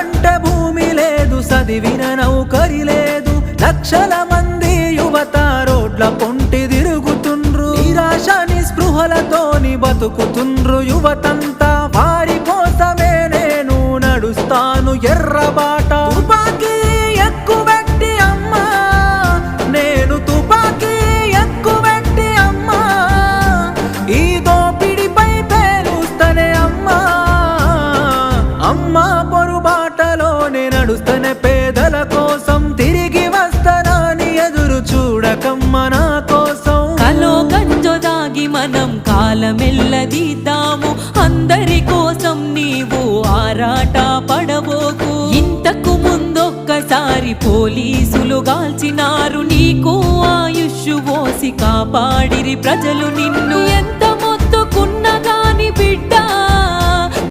అంటే భూమి లేదు, చదివిన నౌకరి లేదు, లక్షల మంది యువత రోడ్ల పొంటి తిరుగుతుండ్రు, నిరాశ నిస్పృహలతోని బతుకుతుండ్రు యువతంతా. వారి కోసమే నేను నడుస్తాను ఎర్రబాట. తుపాకీ ఎక్కువెట్టి అమ్మా, నేను తుపాకీ ఎక్కువెట్టి అమ్మా, ఈ దోపిడిపై పేరుస్తనే అమ్మా. అమ్మా పొరుబాటలోనే నడుస్తనే పేదల కోసం, తిరిగి వస్తానని ఎదురు చూడకమ్మ నా కోసం. కలో గంజో దాగి మనం కాలమెల్లదీద్దాము, అందరి కోసం నీవు ఆరాట పడబోకు. ఇంతకు ముందొక్కసారి పోలీసులు గాల్చినారు, నీకు ఆయుష్ పోసి కాపాడిరి ప్రజలు నిన్ను. ఎంత